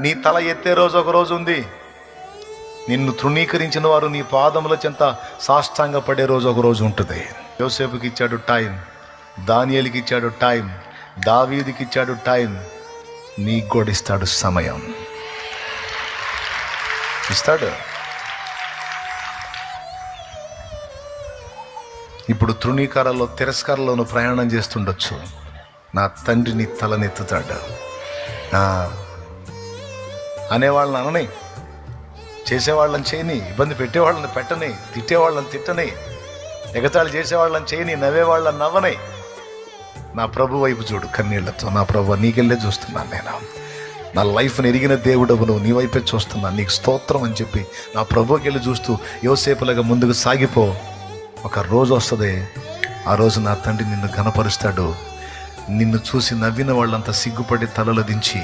నీ తల ఎత్తే రోజు ఒక రోజు ఉంది. నిన్ను తృణీకరించిన వారు నీ పాదముల చెంత సాష్టాంగ పడే రోజు ఒక రోజు ఉంటుంది. యోసేపుకి ఇచ్చాడు టైం, దానియేలుకి ఇచ్చాడు టైం, దావీదుకి ఇచ్చాడు టైం. నీకు కూడా ఇస్తాడు, సమయం ఇస్తాడు. ఇప్పుడు తృణీకారాల్లో తిరస్కారంలోనూ ప్రయాణం చేస్తుండొచ్చు. నా తండ్రి నీ తలనెత్తుతాడు. అనేవాళ్ళని అనని, చేసేవాళ్ళని చేయని, ఇబ్బంది పెట్టేవాళ్ళని పెట్టని, తిట్టేవాళ్ళని తిట్టని, ఎగతాళి చేసేవాళ్ళని చేయని, నవ్వేవాళ్ళని నవ్వని. నా ప్రభు వైపు చూడు కన్నీళ్లతో. నా ప్రభు నీకెళ్ళే చూస్తున్నాను, నేను నా లైఫ్ని ఎరిగిన దేవుడవు నువ్వు, నీ వైపే చూస్తున్నాను, నీకు స్తోత్రం అని చెప్పి నా ప్రభుకి వెళ్ళి చూస్తూ యోసేపులాగా ముందుకు సాగిపో. ఒక రోజు వస్తుంది, ఆ రోజు నా తండ్రి నిన్ను ఘనపరుస్తాడు. నిన్ను చూసి నవ్విన వాళ్ళంతా సిగ్గుపడి తలలు దించి